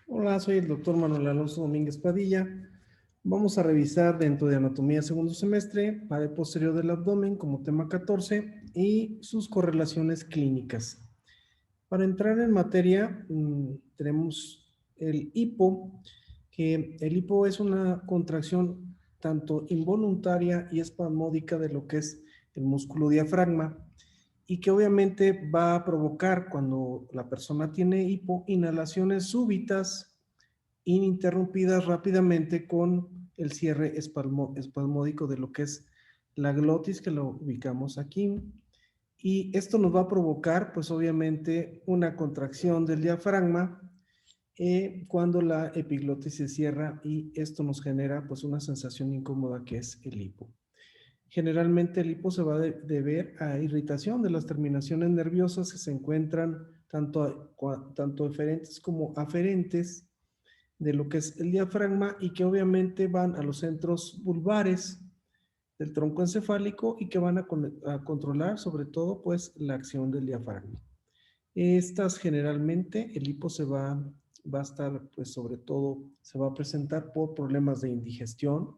Hola, soy el doctor Manuel Alonso Domínguez Padilla. Vamos a revisar dentro de anatomía segundo semestre, pared posterior del abdomen como tema 14 y sus correlaciones clínicas. Para entrar en materia, tenemos el hipo, que el hipo es una contracción tanto involuntaria y espasmódica de lo que es el músculo diafragma y que obviamente va a provocar cuando la persona tiene hipo inhalaciones súbitas, ininterrumpidas rápidamente con el cierre espasmódico de lo que es la glotis, que lo ubicamos aquí. Y esto nos va a provocar, pues obviamente, una contracción del diafragma cuando la epiglotis se cierra y esto nos genera pues una sensación incómoda que es el hipo. Generalmente el hipo se va a deber a irritación de las terminaciones nerviosas que se encuentran tanto eferentes como aferentes de lo que es el diafragma y que obviamente van a los centros vulvares del tronco encefálico y que van a controlar sobre todo pues la acción del diafragma. Estas generalmente el hipo va a estar pues sobre todo se va a presentar por problemas de indigestión,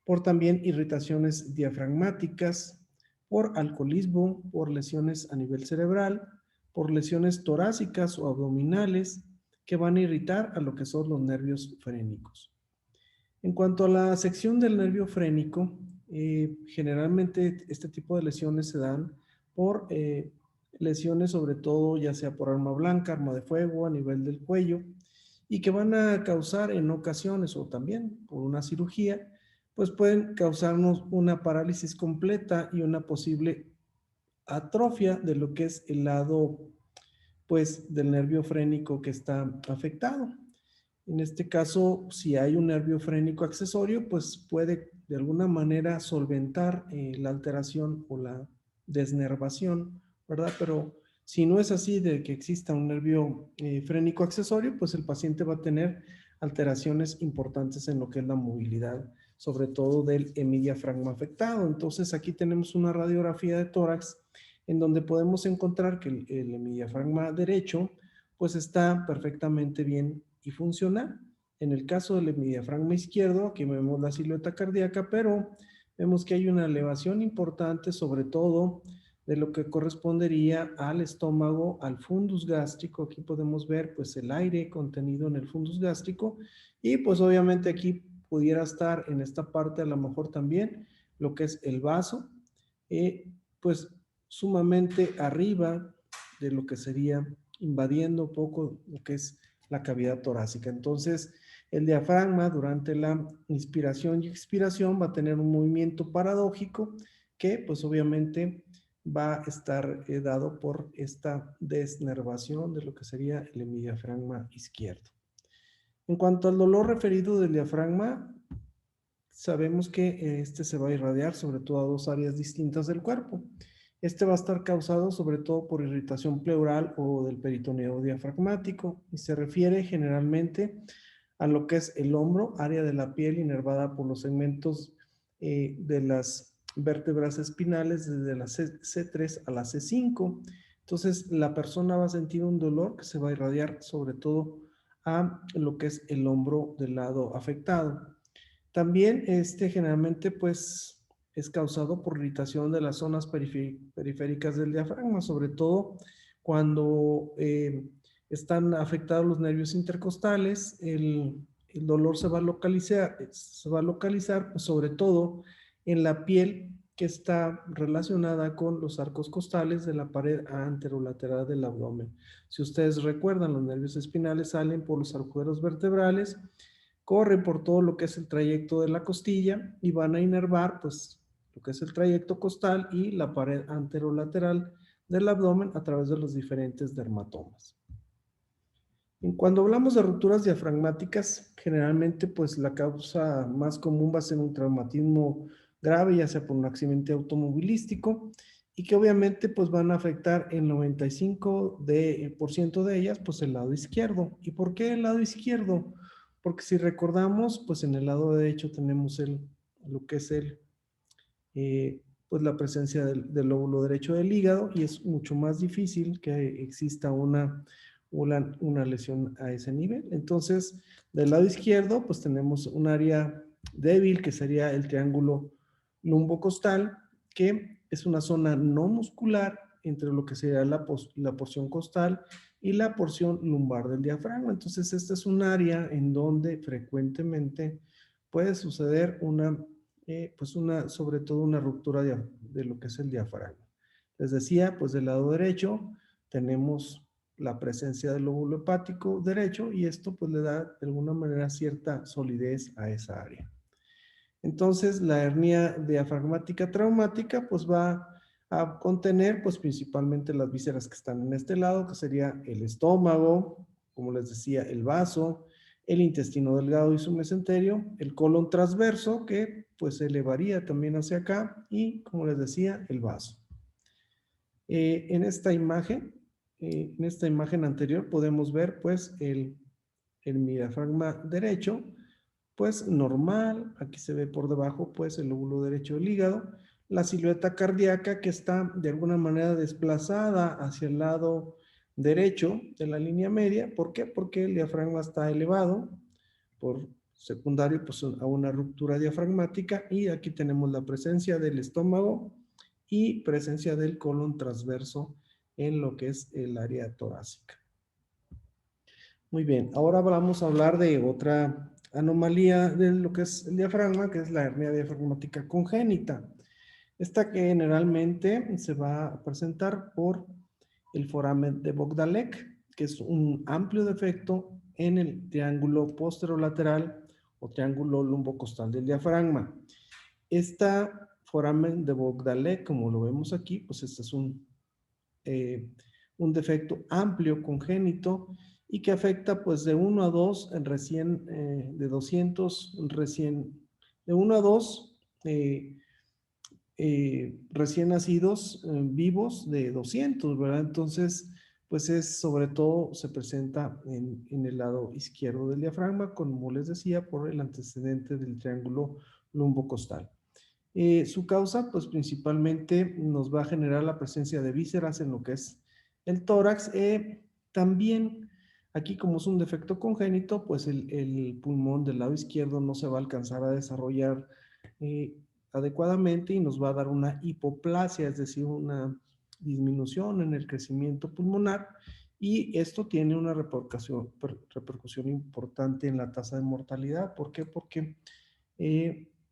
por también irritaciones diafragmáticas, por alcoholismo, por lesiones a nivel cerebral, por lesiones torácicas o abdominales que van a irritar a lo que son los nervios frénicos. En cuanto a la sección del nervio frénico, generalmente este tipo de lesiones se dan por lesiones sobre todo ya sea por arma blanca, arma de fuego a nivel del cuello y que van a causar en ocasiones o también por una cirugía, pues pueden causarnos una parálisis completa y una posible atrofia de lo que es el lado pues del nervio frénico que está afectado. En este caso, si hay un nervio frénico accesorio, pues puede de alguna manera solventar la alteración o la desnervación, ¿verdad? Pero si no es así de que exista un nervio frénico accesorio, pues el paciente va a tener alteraciones importantes en lo que es la movilidad, sobre todo del hemidiafragma afectado. Entonces aquí tenemos una radiografía de tórax en donde podemos encontrar que el hemidiafragma derecho pues está perfectamente bien y funciona. En el caso del hemidiafragma izquierdo, aquí vemos la silueta cardíaca, pero vemos que hay una elevación importante, sobre todo de lo que correspondería al estómago, al fundus gástrico. Aquí podemos ver pues el aire contenido en el fundus gástrico y pues obviamente aquí pudiera estar en esta parte a lo mejor también lo que es el vaso, pues sumamente arriba de lo que sería invadiendo poco lo que es la cavidad torácica. Entonces, el diafragma durante la inspiración y expiración va a tener un movimiento paradójico que pues obviamente va a estar dado por esta desnervación de lo que sería el hemidiafragma izquierdo. En cuanto al dolor referido del diafragma, sabemos que este se va a irradiar sobre todo a dos áreas distintas del cuerpo. Este va a estar causado sobre todo por irritación pleural o del peritoneo diafragmático y se refiere generalmente a lo que es el hombro, área de la piel inervada por los segmentos de las vértebras espinales desde la C3 a la C5. Entonces la persona va a sentir un dolor que se va a irradiar sobre todo a lo que es el hombro del lado afectado. También generalmente pues es causado por irritación de las zonas periféricas del diafragma, sobre todo cuando están afectados los nervios intercostales, el dolor se va a localizar pues, sobre todo en la piel que está relacionada con los arcos costales de la pared anterolateral del abdomen. Si ustedes recuerdan, los nervios espinales salen por los agujeros vertebrales, corren por todo lo que es el trayecto de la costilla y van a inervar pues lo que es el trayecto costal y la pared anterolateral del abdomen a través de los diferentes dermatomas. Cuando hablamos de rupturas diafragmáticas, generalmente pues la causa más común va a ser un traumatismo grave, ya sea por un accidente automovilístico y que obviamente pues van a afectar el 95% de ellas pues el lado izquierdo. ¿Y por qué el lado izquierdo? Porque si recordamos pues en el lado derecho tenemos lo que es pues la presencia del lóbulo derecho del hígado y es mucho más difícil que exista una lesión a ese nivel. Entonces, del lado izquierdo, pues tenemos un área débil que sería el triángulo lumbocostal, que es una zona no muscular entre lo que sería la porción costal y la porción lumbar del diafragma. Entonces, esta es un área en donde frecuentemente puede suceder sobre todo una ruptura de lo que es el diafragma. Les decía, pues del lado derecho tenemos la presencia del lóbulo hepático derecho y esto pues le da de alguna manera cierta solidez a esa área. Entonces la hernia diafragmática traumática pues va a contener pues principalmente las vísceras que están en este lado, que sería el estómago, como les decía, el vaso, el intestino delgado y su mesenterio, el colon transverso que pues se elevaría también hacia acá y como les decía, el vaso. En esta imagen anterior podemos ver pues el diafragma derecho, pues normal, aquí se ve por debajo pues el lóbulo derecho del hígado, la silueta cardíaca que está de alguna manera desplazada hacia el lado derecho de la línea media. ¿Por qué? Porque el diafragma está elevado por secundario pues a una ruptura diafragmática y aquí tenemos la presencia del estómago y presencia del colon transverso en lo que es el área torácica. Muy bien, ahora vamos a hablar de otra anomalía de lo que es el diafragma, que es la hernia diafragmática congénita. Esta que generalmente se va a presentar por el foramen de Bogdalek, que es un amplio defecto en el triángulo posterolateral o triángulo lumbocostal del diafragma. Esta foramen de Bogdalek, como lo vemos aquí, pues este es un defecto amplio congénito y que afecta pues de 1 a 2 de 200 de 1 a 2 recién nacidos vivos de 200, ¿verdad? Entonces, pues es sobre todo se presenta en el lado izquierdo del diafragma, como les decía, por el antecedente del triángulo lumbocostal. Su causa, pues principalmente nos va a generar la presencia de vísceras en lo que es el tórax. También, aquí como es un defecto congénito, pues el pulmón del lado izquierdo no se va a alcanzar a desarrollar adecuadamente y nos va a dar una hipoplasia, es decir, una disminución en el crecimiento pulmonar. Y esto tiene una repercusión importante en la tasa de mortalidad. ¿Por qué? Porque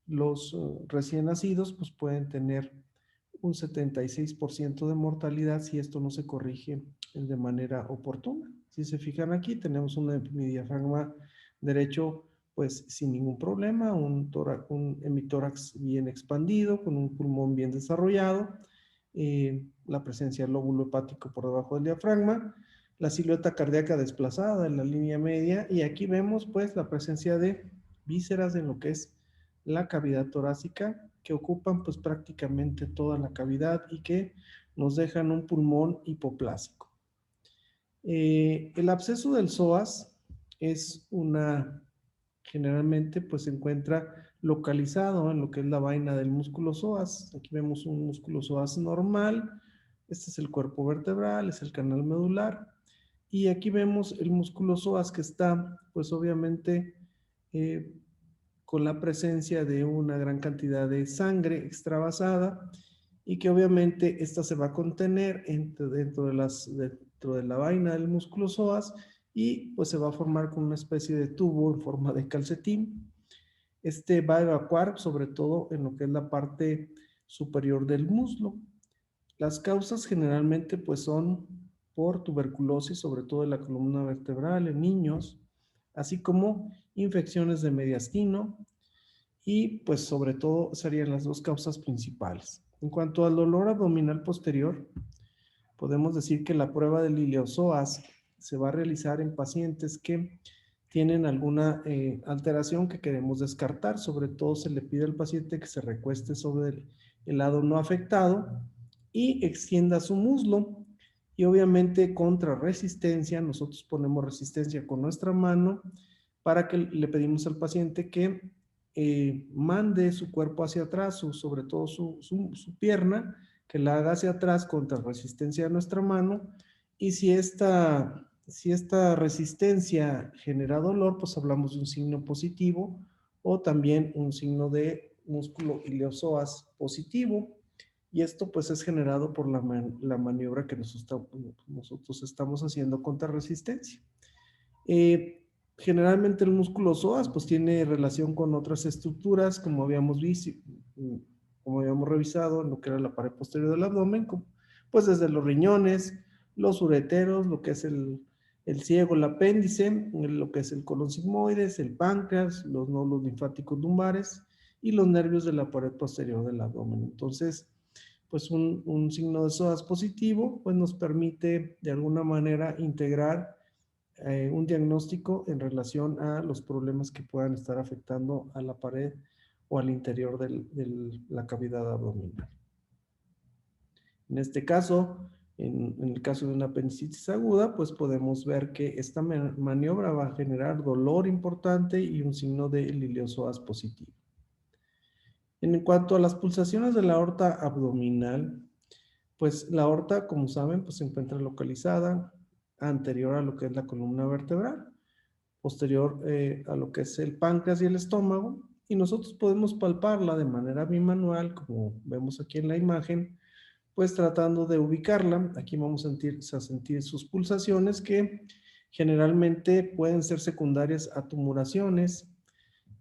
los recién nacidos pues pueden tener un 76% de mortalidad si esto no se corrige de manera oportuna. Si se fijan aquí, tenemos mi diafragma derecho pues sin ningún problema, un hemitórax bien expandido, con un pulmón bien desarrollado, la presencia del lóbulo hepático por debajo del diafragma, la silueta cardíaca desplazada en la línea media y aquí vemos pues la presencia de vísceras en lo que es la cavidad torácica que ocupan pues prácticamente toda la cavidad y que nos dejan un pulmón hipoplásico. El absceso del psoas es generalmente pues se encuentra localizado en lo que es la vaina del músculo psoas. Aquí vemos un músculo psoas normal, este es el cuerpo vertebral, es el canal medular y aquí vemos el músculo psoas que está pues obviamente con la presencia de una gran cantidad de sangre extravasada y que obviamente esta se va a contener dentro de la vaina del músculo psoas y pues se va a formar con una especie de tubo en forma de calcetín. Este va a evacuar sobre todo en lo que es la parte superior del muslo. Las causas generalmente pues son por tuberculosis, sobre todo de la columna vertebral en niños, así como infecciones de mediastino y pues sobre todo serían las dos causas principales. En cuanto al dolor abdominal posterior, podemos decir que la prueba del ileozoas se va a realizar en pacientes que tienen alguna alteración que queremos descartar. Sobre todo se le pide al paciente que se recueste sobre el lado no afectado y extienda su muslo. Y obviamente contra resistencia, nosotros ponemos resistencia con nuestra mano para que le pedimos al paciente que mande su cuerpo hacia atrás, sobre todo su pierna, que la haga hacia atrás contra resistencia de nuestra mano. Y si esta si esta resistencia genera dolor, pues hablamos de un signo positivo o también un signo de músculo iliosoas positivo. Y esto pues es generado por la maniobra que nosotros estamos haciendo contra resistencia. Generalmente el músculo psoas pues tiene relación con otras estructuras, como habíamos visto, como habíamos revisado en lo que era la pared posterior del abdomen, pues desde los riñones, los ureteros, lo que es el ciego, el apéndice, lo que es el colon sigmoides, el páncreas, los nódulos linfáticos lumbares y los nervios de la pared posterior del abdomen. Entonces, pues un signo de psoas positivo pues nos permite de alguna manera integrar un diagnóstico en relación a los problemas que puedan estar afectando a la pared o al interior de la cavidad abdominal. En este caso, en el caso de una apendicitis aguda, pues podemos ver que esta maniobra va a generar dolor importante y un signo de iliosoas positivo. En cuanto a las pulsaciones de la aorta abdominal, pues la aorta, como saben, pues se encuentra localizada anterior a lo que es la columna vertebral, posterior a lo que es el páncreas y el estómago, y nosotros podemos palparla de manera bimanual, como vemos aquí en la imagen, pues tratando de ubicarla. Aquí vamos a sentir sus pulsaciones que generalmente pueden ser secundarias a tumoraciones.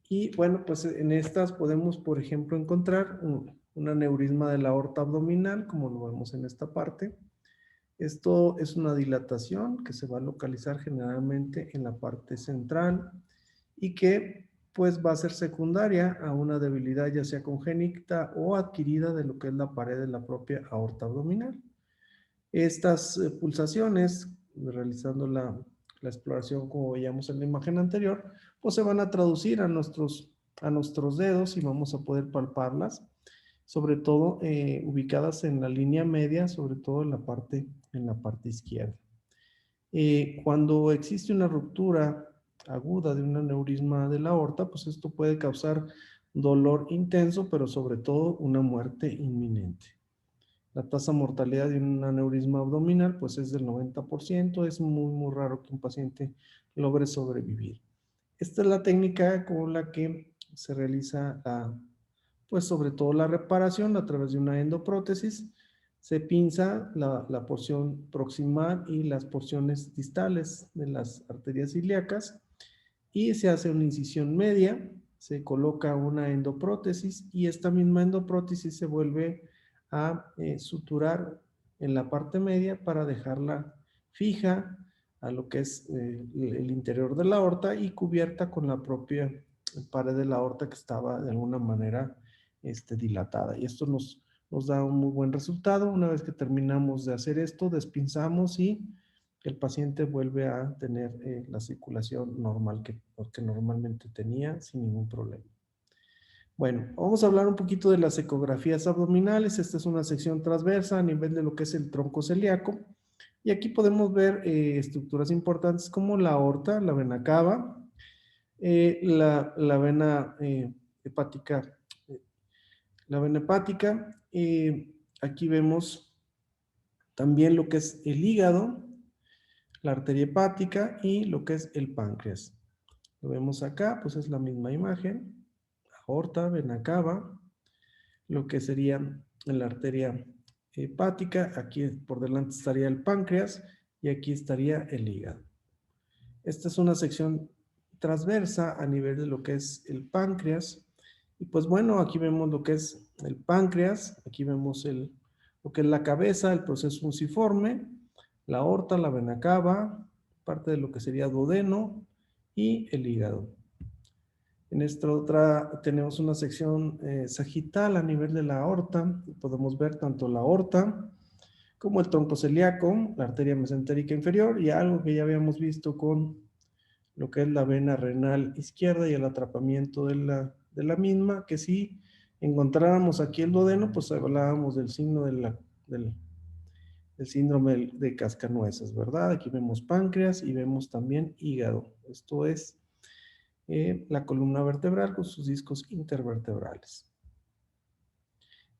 Y bueno, pues en estas podemos, por ejemplo, encontrar un aneurisma de la aorta abdominal, como lo vemos en esta parte. Esto es una dilatación que se va a localizar generalmente en la parte central y que pues va a ser secundaria a una debilidad ya sea congénita o adquirida de lo que es la pared de la propia aorta abdominal. Estas pulsaciones, realizando la exploración como veíamos en la imagen anterior, pues se van a traducir a nuestros dedos y vamos a poder palparlas, sobre todo ubicadas en la línea media, sobre todo en la parte izquierda. Cuando existe una ruptura aguda de un aneurisma de la aorta, pues esto puede causar dolor intenso, pero sobre todo una muerte inminente. La tasa de mortalidad de un aneurisma abdominal pues es del 90%, es muy raro que un paciente logre sobrevivir. Esta es la técnica con la que se realiza pues sobre todo la reparación a través de una endoprótesis. Se pinza la porción proximal y las porciones distales de las arterias ilíacas y se hace una incisión media, se coloca una endoprótesis y esta misma endoprótesis se vuelve a suturar en la parte media para dejarla fija a lo que es el interior de la aorta y cubierta con la propia pared de la aorta que estaba de alguna manera dilatada. Y esto nos da un muy buen resultado. Una vez que terminamos de hacer esto, despinzamos y el paciente vuelve a tener la circulación normal que normalmente tenía sin ningún problema. Bueno, vamos a hablar un poquito de las ecografías abdominales. Esta es una sección transversa a nivel de lo que es el tronco celíaco. Y aquí podemos ver estructuras importantes como la aorta, la vena cava, la vena hepática. La vena hepática. Aquí vemos también lo que es el hígado, la arteria hepática y lo que es el páncreas. Lo vemos acá, pues es la misma imagen. Aorta, vena cava, lo que sería la arteria hepática. Aquí por delante estaría el páncreas y aquí estaría el hígado. Esta es una sección transversa a nivel de lo que es el páncreas. Y pues bueno, aquí vemos lo que es el páncreas, aquí vemos lo que es la cabeza, el proceso fusiforme, la aorta, la vena cava, parte de lo que sería duodeno y el hígado. En esta otra tenemos una sección sagital a nivel de la aorta. Podemos ver tanto la aorta como el tronco celíaco, la arteria mesentérica inferior y algo que ya habíamos visto con lo que es la vena renal izquierda y el atrapamiento de la misma, que si encontráramos aquí el duodeno, pues hablábamos del signo del síndrome de cascanueces, ¿verdad? Aquí vemos páncreas y vemos también hígado. Esto es la columna vertebral con sus discos intervertebrales.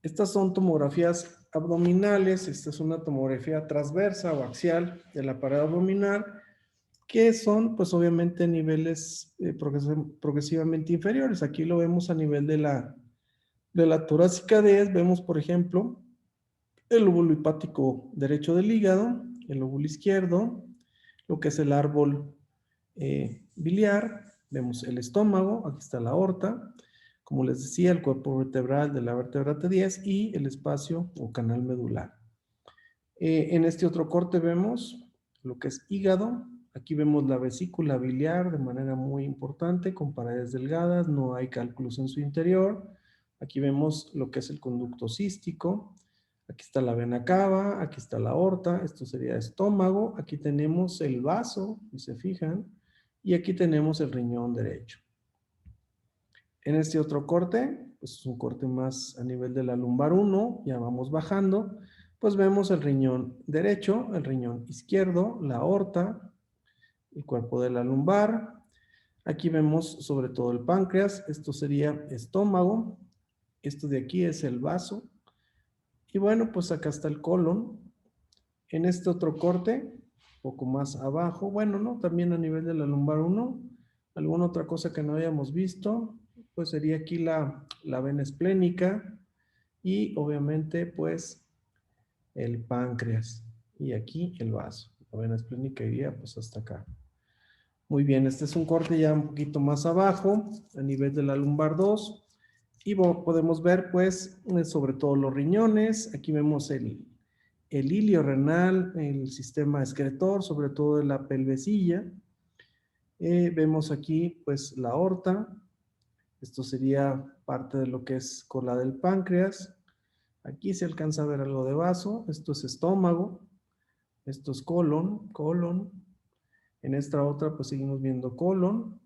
Estas son tomografías abdominales. Esta es una tomografía transversa o axial de la pared abdominal. que son pues obviamente niveles progresivamente inferiores. Aquí lo vemos a nivel de la torácica 10, vemos por ejemplo el lóbulo hepático derecho del hígado, el lóbulo izquierdo, lo que es el árbol biliar, vemos el estómago, aquí está la aorta, como les decía, el cuerpo vertebral de la vértebra T10 y el espacio o canal medular. En este otro corte vemos lo que es hígado, aquí vemos la vesícula biliar de manera muy importante, con paredes delgadas, no hay cálculos en su interior. Aquí vemos lo que es el conducto cístico, aquí está la vena cava, aquí está la aorta, esto sería estómago, aquí tenemos el vaso, si se fijan, y aquí tenemos el riñón derecho. En este otro corte, pues es un corte más a nivel de la lumbar 1, ya vamos bajando, pues vemos el riñón derecho, el riñón izquierdo, la aorta, el cuerpo de la lumbar. Aquí vemos sobre todo el páncreas, esto sería estómago, esto de aquí es el vaso, y bueno, pues acá está el colon. En este otro corte, poco más abajo, bueno, ¿no? También a nivel de la lumbar 1, alguna otra cosa que no hayamos visto, pues sería aquí la vena esplénica y obviamente pues el páncreas y aquí el vaso. La vena esplénica iría pues hasta acá. Muy bien, este es un corte ya un poquito más abajo, a nivel de la lumbar 2. Y podemos ver pues sobre todo los riñones. Aquí vemos el ilio renal, el sistema excretor, sobre todo de la pelvecilla. Vemos aquí pues la aorta. Esto sería parte de lo que es cola del páncreas. Aquí se alcanza a ver algo de vaso. Esto es estómago. Esto es colon, colon. En esta otra pues seguimos viendo colon.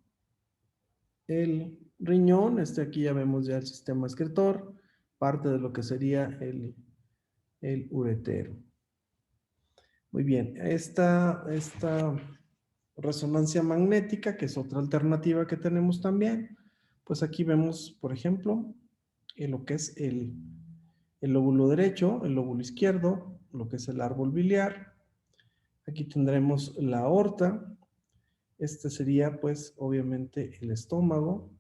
El riñón, aquí ya vemos ya el sistema excretor, parte de lo que sería el uretero. Muy bien, esta resonancia magnética, que es otra alternativa que tenemos también, pues aquí vemos, por ejemplo, lo que es el lóbulo derecho, el lóbulo izquierdo, lo que es el árbol biliar. Aquí tendremos la aorta. Este sería, pues, obviamente el estómago.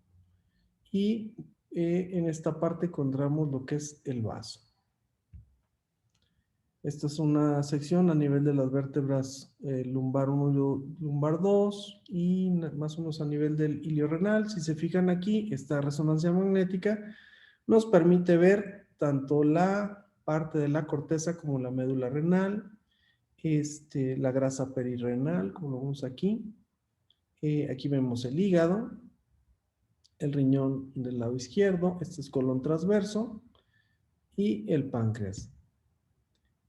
Y en esta parte encontramos lo que es el vaso. Esta es una sección a nivel de las vértebras lumbar 1 y lumbar 2 y más o menos a nivel del ilio renal. Si se fijan aquí, esta resonancia magnética nos permite ver tanto la parte de la corteza como la médula renal, la grasa perirrenal, como lo vemos aquí. Aquí vemos el hígado, el riñón del lado izquierdo, este es colon transverso y el páncreas.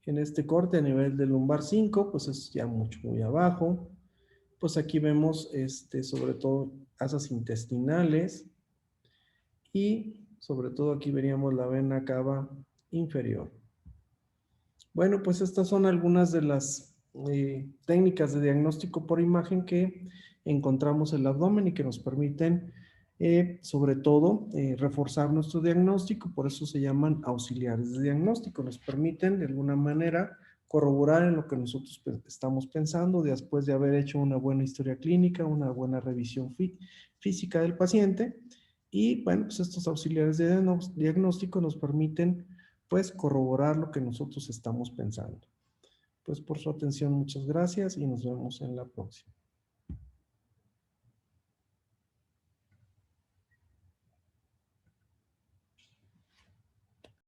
En este corte a nivel del lumbar 5, pues es ya muy abajo. Pues aquí vemos sobre todo asas intestinales y sobre todo aquí veríamos la vena cava inferior. Bueno, pues estas son algunas de las técnicas de diagnóstico por imagen que encontramos en el abdomen y que nos permiten sobre todo reforzar nuestro diagnóstico, por eso se llaman auxiliares de diagnóstico, nos permiten de alguna manera corroborar en lo que nosotros estamos pensando después de haber hecho una buena historia clínica, una buena revisión física del paciente y bueno, pues estos auxiliares de diagnóstico nos permiten pues corroborar lo que nosotros estamos pensando. Pues por su atención, muchas gracias y nos vemos en la próxima.